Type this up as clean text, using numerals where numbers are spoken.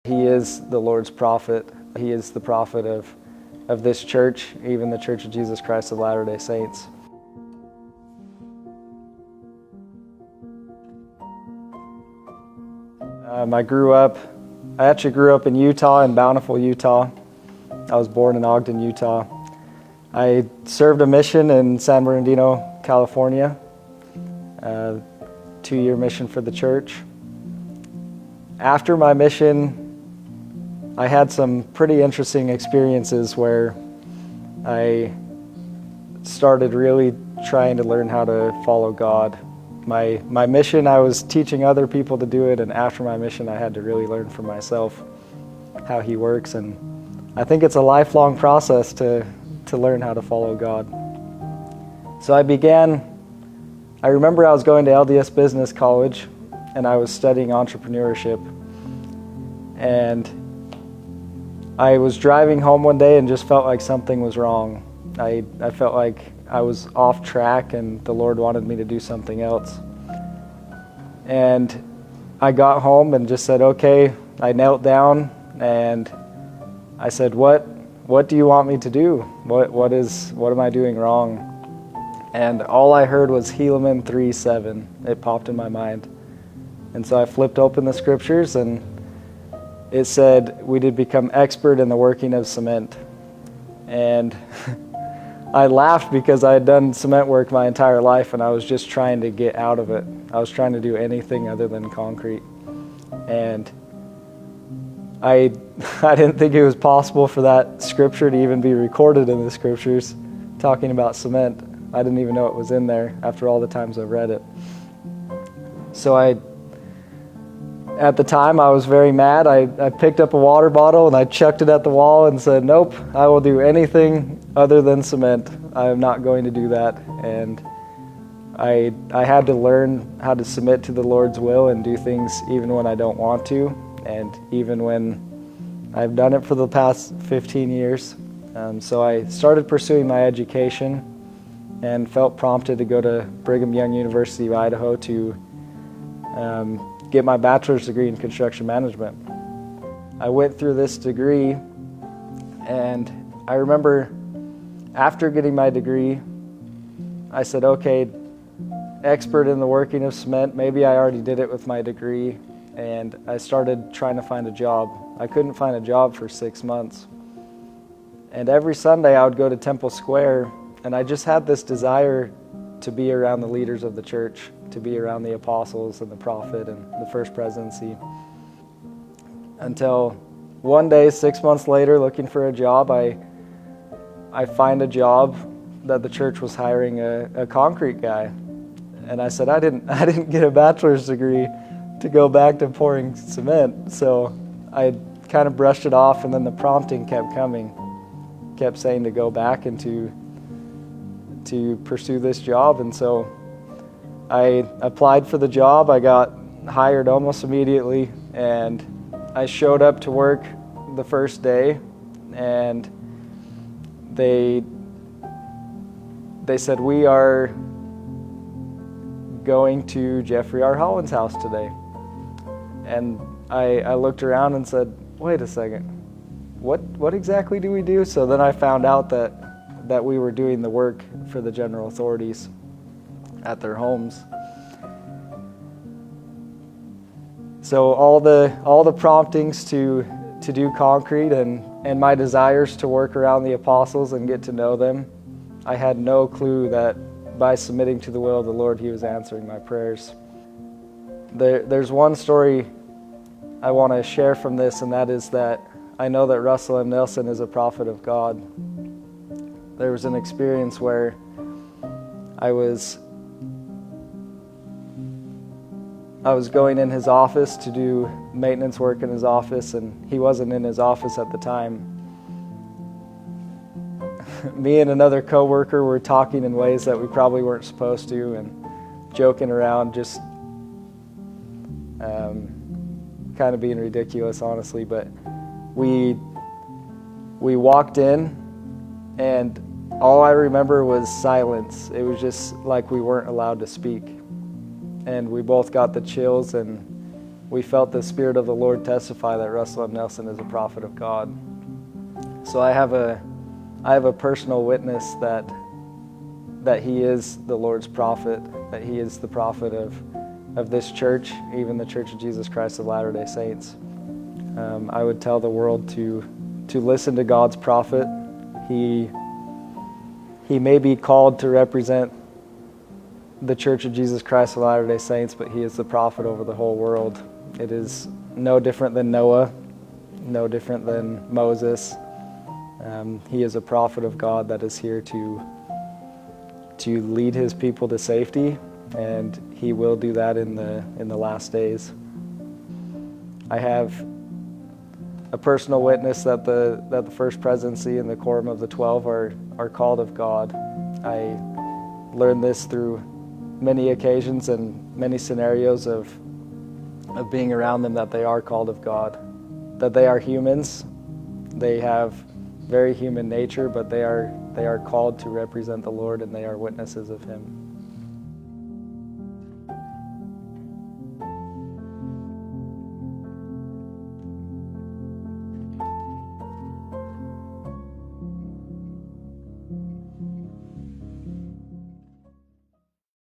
He is the Lord's prophet. He is the prophet of this church, even the Church of Jesus Christ of Latter-day Saints. I actually grew up in Utah, in Bountiful, Utah. I was born in Ogden, Utah. I served a mission in San Bernardino, California, a 2-year mission for the church. After my mission, I had some pretty interesting experiences where I started really trying to learn how to follow God. My mission, I was teaching other people to do it, and after my mission, I had to really learn for myself how He works. And I think it's a lifelong process to learn how to follow God. So I remember I was going to LDS Business College, and I was studying entrepreneurship. And I was driving home one day and just felt like something was wrong. I felt like I was off track and the Lord wanted me to do something else. And I got home and just said, okay. I knelt down and I said, what do you want me to do? What am I doing wrong? And all I heard was Helaman 3:7. It popped in my mind. And so I flipped open the scriptures, and it said we did become expert in the working of cement. And I laughed because I had done cement work my entire life, and I was just trying to get out of it. I was trying to do anything other than concrete. And I didn't think it was possible for that scripture to even be recorded in the scriptures, talking about cement. I didn't even know it was in there after all the times I've read it. So at the time, I was very mad. I picked up a water bottle and I chucked it at the wall and said, nope, I will do anything other than cement. I am not going to do that. And I had to learn how to submit to the Lord's will and do things even when I don't want to, and even when I've done it for the past 15 years. So I started pursuing my education and felt prompted to go to Brigham Young University of Idaho to get my bachelor's degree in construction management. I went through this degree, and I remember after getting my degree, I said, okay, expert in the working of cement, maybe I already did it with my degree, and I started trying to find a job. I couldn't find a job for 6 months. And every Sunday I would go to Temple Square, and I just had this desire to be around the leaders of the church, to be around the apostles and the prophet and the first presidency. Until one day, 6 months later, looking for a job, I find a job that the church was hiring a concrete guy. And I said, I didn't get a bachelor's degree to go back to pouring cement. So I kind of brushed it off, and then the prompting kept coming, kept saying to go back and to pursue this job. And so I applied for the job. I got hired almost immediately, and I showed up to work the first day, and they said, we are going to Jeffrey R. Holland's house today. And I looked around and said, wait a second, what exactly do we do? So then I found out that we were doing the work for the general authorities at their homes. So all the promptings to do concrete and my desires to work around the apostles and get to know them, I had no clue that by submitting to the will of the Lord, He was answering my prayers. There's one story I want to share from this, and that is that I know that Russell M. Nelson is a prophet of God. There was an experience where I was going in his office to do maintenance work in his office, and he wasn't in his office at the time. Me and another coworker were talking in ways that we probably weren't supposed to, and joking around, just kind of being ridiculous, honestly. But we walked in, and all I remember was silence. It was just like we weren't allowed to speak. And we both got the chills, and we felt the Spirit of the Lord testify that Russell M. Nelson is a prophet of God. So I have a personal witness that he is the Lord's prophet, that he is the prophet of this church, even the Church of Jesus Christ of Latter-day Saints. I would tell the world to listen to God's prophet. He may be called to represent the Church of Jesus Christ of Latter-day Saints, but he is the prophet over the whole world. It is no different than Noah, no different than Moses. He is a prophet of God that is here to lead his people to safety, and he will do that in the last days. I have a personal witness that the First Presidency and the Quorum of the 12 are called of God. I learned this through many occasions and many scenarios of being around them, that they are called of God, that they are humans. They have very human nature, but they are called to represent the Lord, and they are witnesses of him.